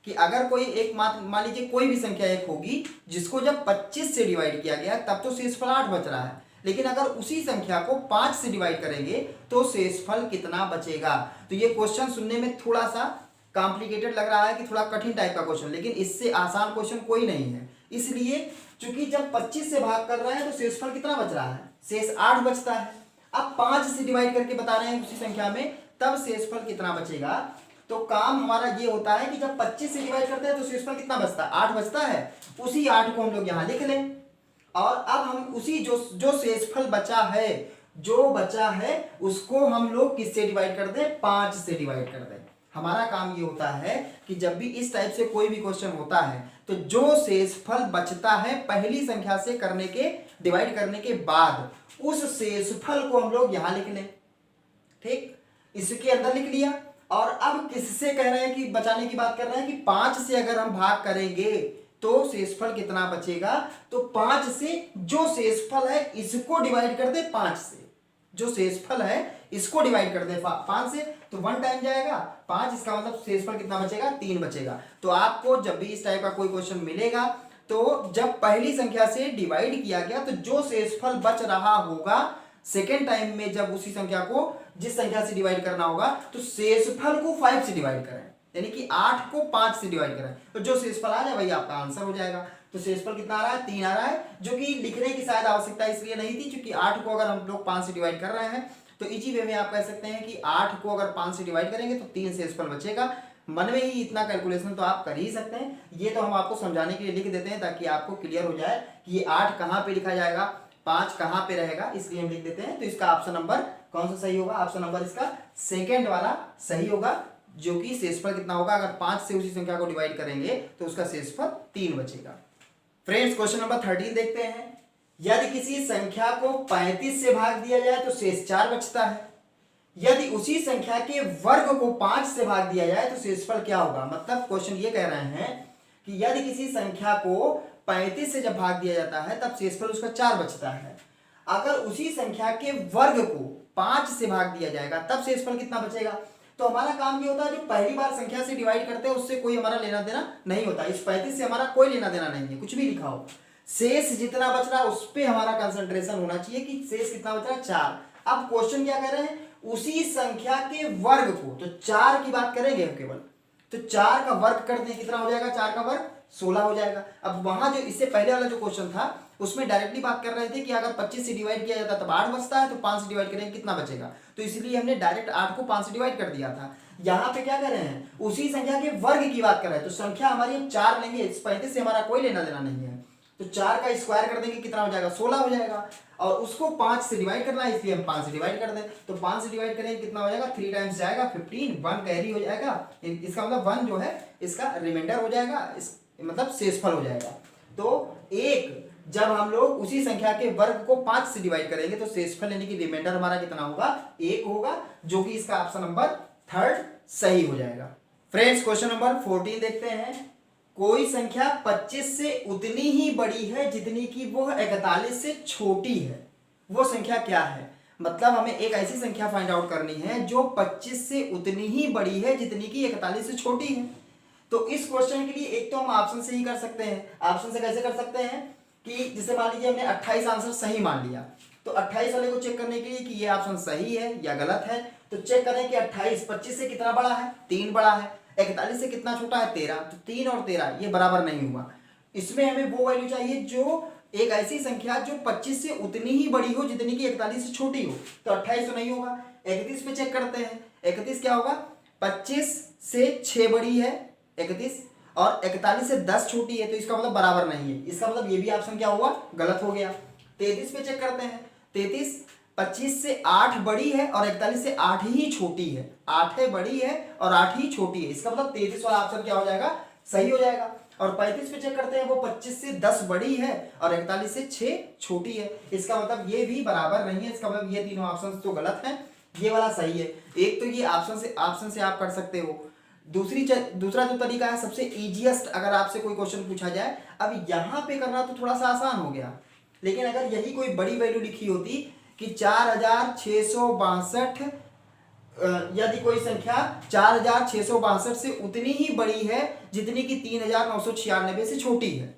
कि अगर कोई एक मान लीजिए कोई भी संख्या एक होगी जिसको जब 25 से डिवाइड किया गया तब तो शेषफल 8 बच रहा है, लेकिन अगर उसी संख्या को 5 से डिवाइड करेंगे तो शेषफल कितना बचेगा। तो ये क्वेश्चन सुनने में थोड़ा सा कॉम्प्लिकेटेड लग रहा है कि थोड़ा कठिन टाइप का क्वेश्चन, लेकिन इससे आसान क्वेश्चन कोई नहीं है। इसलिए चूंकि जब 25 से भाग कर रहे हैं तो शेषफल कितना बच रहा है, शेष 8 बचता है। अब 5 से डिवाइड करके बता रहे हैं उसी संख्या में, तब शेषफल कितना बचेगा। तो काम हमारा ये होता है कि जब 25 से डिवाइड करते हैं तो शेषफल कितना बचता है, 8 बचता है। उसी 8 को हम लोग यहाँ लिख लें, और अब हम उसी जो शेषफल बचा है, जो बचा है उसको हम लोग किससे डिवाइड कर दें, 5 से डिवाइड कर दें। हमारा काम ये होता है कि जब भी इस टाइप से कोई भी क्वेश्चन होता है तो जो शेषफल बचता है पहली संख्या से करने के डिवाइड करने के बाद, उस शेषफल को हम लोग यहां लिख लें। ठीक, इसके अंदर लिख लिया। और अब किससे कह रहे हैं कि बचाने की बात कर रहे हैं कि 5 से अगर हम भाग करेंगे तो शेषफल कितना बचेगा। तो 5 से जो शेषफल है इसको डिवाइड कर दे 5 से, जो शेषफल है इसको डिवाइड कर दे 5 से, तो 1 टाइम जाएगा 5, इसका मतलब शेषफल कितना बचेगा, 3 बचेगा। तो आपको जब भी इस टाइप का कोई क्वेश्चन मिलेगा तो जब पहली संख्या से डिवाइड किया गया तो जो शेषफल बच रहा होगा सेकेंड टाइम में जब उसी संख्या को जिस संख्या से डिवाइड करना होगा तो शेषफल को 5 से डिवाइड करें, यानी कि 8 को 5 से डिवाइड करें, तो जो शेषफल आ जाए वही आपका आंसर हो जाएगा। तो शेषफल कितना आ रहा है, 3 आ रहा है, जो कि लिखने की शायद आवश्यकता इसलिए नहीं थी क्योंकि 8 को अगर हम लोग 5 से डिवाइड कर रहे हैं तो इजी वे में आप कह सकते हैं कि 8 को अगर 5 से डिवाइड करेंगे तो 3 शेषफल बचेगा। मन में ही इतना कैलकुलेशन तो आप कर ही सकते हैं, ये तो हम आपको समझाने के लिए लिख देते हैं ताकि आपको क्लियर हो जाए कि ये 8 कहाँ पे लिखा जाएगा, 5 कहाँ पे रहेगा, इसलिए हम लिख देते हैं। तो इसका ऑप्शन नंबर कौन सा सही होगा, ऑप्शन नंबर इसका सेकेंड वाला सही होगा, जो कि शेषफल कितना होगा, अगर 5 से उसी संख्या को डिवाइड करेंगे तो उसका शेषफल 3 बचेगा। फ्रेंड्स क्वेश्चन नंबर 13 देखते हैं। यदि किसी संख्या को 35 से भाग दिया जाए तो शेष 4 बचता है। यदि उसी संख्या के वर्ग को 5 से भाग दिया जाए तो शेषफल क्या होगा। मतलब क्वेश्चन ये कह रहे हैं कि यदि किसी संख्या को 35 से जब भाग दिया जाता है तब शेषफल उसका 4 बचता है। अगर उसी संख्या के वर्ग को 5 से भाग दिया जाएगा तब शेषफल कितना बचेगा। तो हमारा काम ये होता है जो पहली बार संख्या से डिवाइड करते हैं उससे कोई हमारा लेना देना नहीं होता। इस 35 से हमारा कोई लेना देना नहीं है, कुछ भी लिखा हो। शेष जितना बच रहा है उस पर हमारा कंसंट्रेशन होना चाहिए कि शेष कितना बच रहा है, 4। अब क्वेश्चन क्या कह रहे हैं, उसी संख्या के वर्ग को, तो 4 की बात करेंगे हम केवल, तो 4 का वर्ग कर दें, कितना हो जाएगा, 4 का वर्ग 16 हो जाएगा। अब वहां जो इससे पहले वाला जो क्वेश्चन था उसमें डायरेक्टली बात कर रहे थे कि अगर 25 से डिवाइड किया जाता तब 8 बचता है, तो 5 से डिवाइड करेंगे कितना बचेगा, तो इसलिए हमने डायरेक्ट 8 को 5 से डिवाइड कर दिया था। यहाँ पे क्या कर रहे हैं, उसी संख्या के वर्ग की बात कर रहे हैं, तो संख्या हमारी हम 4 लेंगे, इस 35 से हमारा कोई लेना देना नहीं है, तो 4 का स्क्वायर कर देंगे, कितना हो जाएगा, 16 हो जाएगा। और उसको 5 से डिवाइड करना है इसलिए हम 5 से डिवाइड कर दें, तो 5 से डिवाइड करेंगे कितना हो जाएगा, 3 टाइम्स जाएगा 15, 1 कैरी हो जाएगा, इसका मतलब 1 जो है इसका रिमाइंडर हो जाएगा, इस मतलब शेषफल हो जाएगा। तो एक जब हम लोग उसी संख्या के वर्ग को 5 से डिवाइड करेंगे तो शेषफल यानी कि रिमाइंडर हमारा कितना होगा, 1 होगा, जो कि इसका ऑप्शन नंबर 3 सही हो जाएगा। फ्रेंड्स क्वेश्चन नंबर 14 देखते हैं। कोई संख्या 25 से उतनी ही बड़ी है जितनी कि वह 41 से छोटी है, वो संख्या क्या है। मतलब हमें एक ऐसी संख्या फाइंड आउट करनी है जो 25 से उतनी ही बड़ी है जितनी कि 41 से छोटी है। तो इस क्वेश्चन के लिए एक तो हम ऑप्शन से ही कर सकते हैं। ऑप्शन से कैसे कर सकते हैं कि जैसे मान लीजिए हमने 28 आंसर सही मान लिया, तो 28 वाले को चेक करने के लिए कि ये ऑप्शन सही है या गलत है, तो चेक करें कि 28 25 से कितना बड़ा है, 3 बड़ा है, 41 से कितना छोटा है, 13, तो 3 और 13 ये बराबर नहीं हुआ। इसमें हमें वो वैल्यू चाहिए जो एक ऐसी संख्या जो 25 से उतनी ही बड़ी हो जितनी कि 41 से छोटी हो, तो 28 तो नहीं होगा। 31 पे चेक करते हैं, 31 क्या होगा, 25 से 6 बड़ी है 31 और 41 से 10 छोटी है, तो इसका मतलब बराबर नहीं है, इसका मतलब ये भी ऑप्शन क्या हुआ, गलत हो गया। 33 पे चेक करते हैं, 33 25 से 8 बड़ी है और 41 से 8 ही छोटी है, 8 है बड़ी है और 8 ही छोटी है, इसका मतलब 33 वाला ऑप्शन क्या हो जाएगा, सही हो जाएगा। और 35 पे चेक करते हैं, वो 25 से 10 बड़ी है और 41 से 6 छोटी है, इसका मतलब ये भी बराबर नहीं है, इसका मतलब ये तीनों ऑप्शन तो गलत हैं, ये वाला सही है। एक तो ये ऑप्शन से आप कर सकते हो। दूसरा जो तरीका है सबसे इजीएस्ट, अगर आपसे कोई क्वेश्चन पूछा जाए, अब यहाँ पे करना तो थोड़ा सा आसान हो गया, लेकिन अगर यही कोई बड़ी वैल्यू लिखी होती कि 4662, यदि कोई संख्या 4662 से उतनी ही बड़ी है जितनी कि 3996 से छोटी है,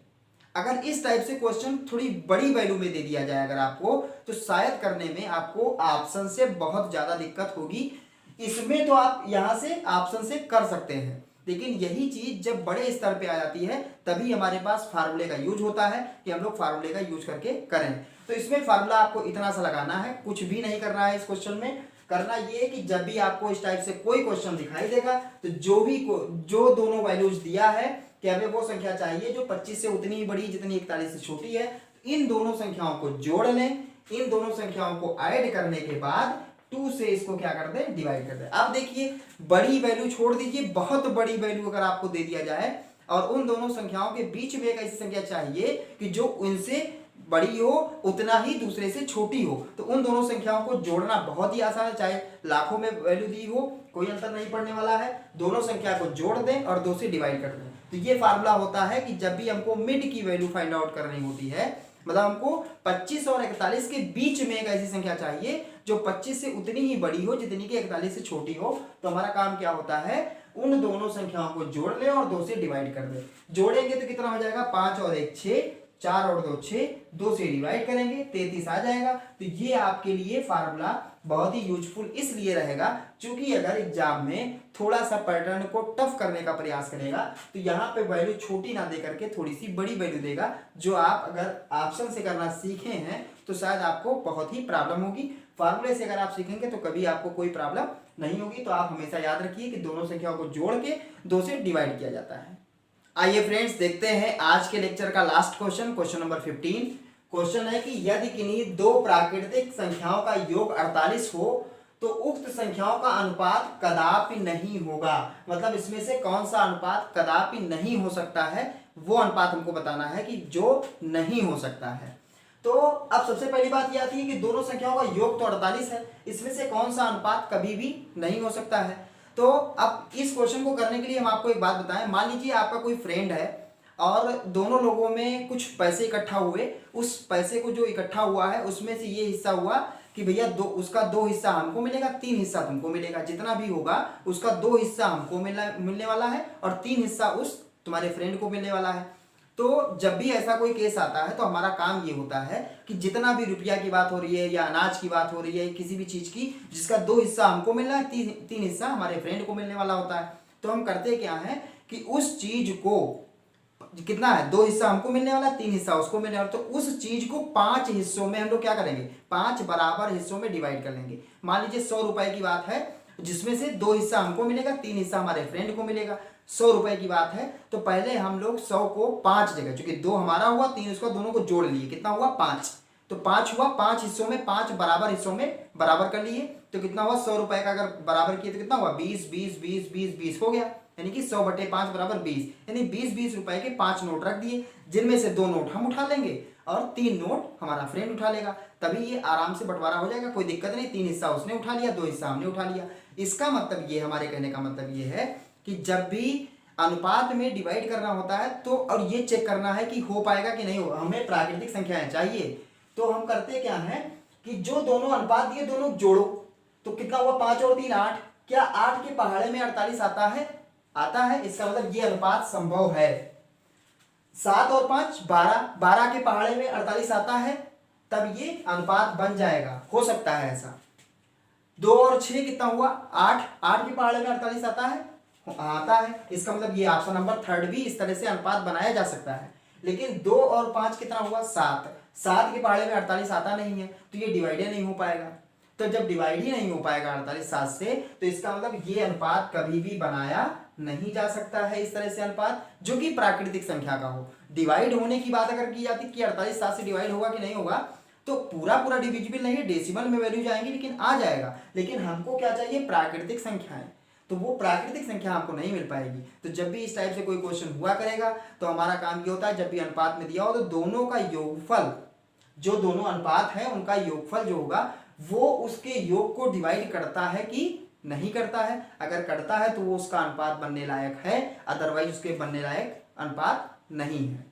अगर इस टाइप से क्वेश्चन थोड़ी बड़ी वैल्यू में दे दिया जाए अगर आपको, तो शायद करने में आपको ऑप्शन से बहुत ज्यादा दिक्कत होगी। इसमें तो आप यहां से ऑप्शन से कर सकते हैं, लेकिन यही चीज जब बड़े स्तर पे आ जाती है तभी हमारे पास फार्मूले का यूज होता है कि हम लोग फार्मूले का यूज करके करें। तो इसमें फार्मूला आपको इतना सा लगाना है, कुछ भी नहीं करना है। इस क्वेश्चन में करना ये है कि जब भी आपको इस टाइप से कोई क्वेश्चन दिखाई देगा तो जो दोनों वैल्यूज दिया है कि हमें वो संख्या चाहिए जो 25 से उतनी ही बड़ी जितनी 41 से छोटी है, इन दोनों संख्याओं को जोड़ लें, इन दोनों संख्याओं को ऐड करने के बाद 2 से इसको क्या कर दें, डिवाइड कर दें। अब देखिए बड़ी वैल्यू छोड़ दीजिए, बहुत बड़ी वैल्यू अगर आपको दे दिया जाए और उन दोनों संख्याओं के बीच में एक ऐसी संख्या चाहिए कि जो उनसे बड़ी हो उतना ही दूसरे से छोटी हो, तो उन दोनों संख्याओं को जोड़ना बहुत ही आसान है, चाहे लाखों में वैल्यू दी हो कोई अंतर नहीं पड़ने वाला है। दोनों संख्या को जोड़ दें और 2 से डिवाइड कर दें। तो ये फार्मूला होता है कि जब भी हमको मिड की वैल्यू फाइंड आउट करनी होती है, मतलब हमको 25 और 41 के बीच में एक ऐसी संख्या चाहिए जो 25 से उतनी ही बड़ी हो जितनी कि 41 से छोटी हो, तो हमारा काम क्या होता है, उन दोनों संख्याओं को जोड़ ले और 2 से डिवाइड कर दे। जोड़ेंगे तो कितना हो जाएगा, 5 और 1 6, 4 और 2 6, 2 से डिवाइड करेंगे 33 आ जाएगा। तो ये आपके लिए फार्मूला बहुत ही यूजफुल इसलिए रहेगा क्योंकि अगर एग्जाम में थोड़ा सा पैटर्न को टफ करने का प्रयास करेगा तो यहाँ पे वैल्यू छोटी ना दे करके थोड़ी सी बड़ी वैल्यू देगा, जो आप अगर ऑप्शन से करना सीखे हैं तो शायद आपको बहुत ही प्रॉब्लम होगी। फार्मूले से अगर आप सीखेंगे तो कभी आपको कोई प्रॉब्लम नहीं होगी। तो आप हमेशा याद रखिए कि दोनों संख्याओं को जोड़ के 2 से डिवाइड किया जाता है। आइए फ्रेंड्स देखते हैं आज के लेक्चर का last question, question number 15। Question है कि यदि किन्हीं 2 प्राकृतिक संख्याओं का योग 48 हो तो उक्त संख्याओं का अनुपात कदापि नहीं होगा। मतलब इसमें से कौन सा अनुपात कदापि नहीं हो सकता है, वो अनुपात हमको बताना है कि जो नहीं हो सकता है। तो अब सबसे पहली बात यह आती है कि दोनों संख्याओं का योग तो 48 है, इसमें से कौन सा अनुपात कभी भी नहीं हो सकता है। तो अब इस क्वेश्चन को करने के लिए हम आपको एक बात बताएं। मान लीजिए आपका कोई फ्रेंड है और दोनों लोगों में कुछ पैसे इकट्ठा हुए, उस पैसे को जो इकट्ठा हुआ है उसमें से ये हिस्सा हुआ कि भैया उसका 2 हिस्सा हमको मिलेगा, 3 हिस्सा तुमको मिलेगा, जितना भी होगा उसका 2 हिस्सा हमको मिलने वाला है और 3 हिस्सा उस तुम्हारे फ्रेंड को मिलने वाला है। तो जब भी ऐसा कोई केस आता है तो हमारा काम ये होता है कि जितना भी रुपया की बात हो रही है या अनाज की बात हो रही है, किसी भी चीज की जिसका 2 हिस्सा हमको मिलना है, 3 हिस्सा हमारे फ्रेंड को मिलने वाला होता है, तो हम करते क्या है कि उस चीज को कितना है, 2 हिस्सा हमको मिलने वाला, 3 हिस्सा उसको मिलने वाला, तो उस चीज को 5 हिस्सों में हम लोग क्या करेंगे, 5 बराबर हिस्सों में डिवाइड कर लेंगे। मान लीजिए 100 रुपए की बात है जिसमें से 2 हिस्सा हमको मिलेगा, 3 हिस्सा हमारे फ्रेंड को मिलेगा। 100 रुपए की बात है तो पहले हम लोग 100 को 5 जगह, चूंकि 2 हमारा हुआ 3 उसका, दोनों को जोड़ लिए, कितना हुआ 5, तो 5 हुआ, 5 हिस्सों में 5 बराबर हिस्सों में बराबर कर लिए, तो कितना हुआ 100 रुपए का अगर बराबर किए तो कितना हुआ 20 20 20 20 20 हो गया, यानी कि 100 बटे 5 बराबर 20, यानी 20 20 रुपए के 5 नोट रख दिए, जिनमें से 2 नोट हम उठा लेंगे और 3 नोट हमारा फ्रेंड उठा लेगा, तभी ये आराम से बंटवारा हो जाएगा, कोई दिक्कत नहीं। 3 हिस्सा उसने उठा लिया, 2 हिस्सा हमने उठा लिया। इसका मतलब ये, हमारे कहने का मतलब ये है कि जब भी अनुपात में डिवाइड करना होता है तो, और ये चेक करना है कि हो पाएगा कि नहीं हो, हमें प्राकृतिक संख्याएं चाहिए, तो हम करते क्या है कि जो दोनों अनुपात दिए दोनों जोड़ो, तो कितना हुआ 5 और 3 8, क्या 8 के पहाड़े में 48 आता है, आता है, इसका मतलब ये अनुपात संभव है। 7 और 5 12, 12 के पहाड़े में 48 आता है, तब ये अनुपात बन जाएगा, हो सकता है ऐसा। 2 और 6 कितना हुआ 8, 8 के पहाड़े में 48 आता है, आता है, इसका मतलब ये ऑप्शन नंबर 3 भी इस तरह से अनुपात बनाया जा सकता है। लेकिन 2 और 5 कितना हुआ 7, 7 के पहाड़े में 48 आता नहीं है, तो ये डिवाइड ही नहीं हो पाएगा। तो जब डिवाइड ही नहीं हो पाएगा 48 7 से, तो इसका मतलब ये अनुपात कभी भी बनाया नहीं जा सकता है इस तरह से अनुपात, जो कि प्राकृतिक संख्या का हो। डिवाइड होने की बात अगर की जाती कि 48 7 से डिवाइड होगा कि नहीं होगा, तो पूरा पूरा डिविजिबल नहीं है, डेसिमल में वैल्यू जाएंगी, लेकिन आ जाएगा। लेकिन हमको क्या चाहिए, प्राकृतिक संख्याएं, तो वो प्राकृतिक संख्या हमको नहीं मिल पाएगी। तो जब भी इस टाइप से कोई क्वेश्चन हुआ करेगा तो हमारा काम ये होता है, जब भी अनुपात में दिया हो तो दोनों का योगफल, जो दोनों अनुपात है उनका योगफल जो होगा वो उसके योग को डिवाइड करता है कि नहीं करता है। अगर करता है तो वो उसका अनुपात बनने लायक है, अदरवाइज उसके बनने लायक अनुपात नहीं है।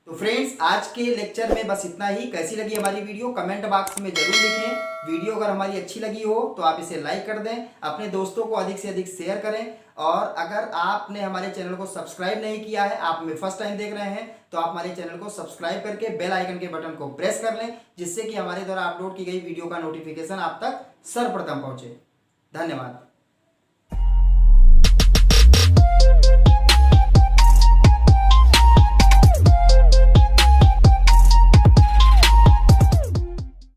तो फ्रेंड्स, आज के लेक्चर में बस इतना ही। कैसी लगी हमारी वीडियो कमेंट बॉक्स में जरूर लिखें। वीडियो अगर हमारी अच्छी लगी हो तो आप इसे लाइक कर दें, अपने दोस्तों को अधिक से अधिक शेयर करें, और अगर आपने हमारे चैनल को सब्सक्राइब नहीं किया है, आप हमें फर्स्ट टाइम देख रहे हैं, तो आप हमारे चैनल को सब्सक्राइब करके बेल आइकन के बटन को प्रेस कर लें, जिससे कि हमारे द्वारा अपलोड की गई वीडियो का नोटिफिकेशन आप तक सर्वप्रथम पहुंचे। धन्यवाद।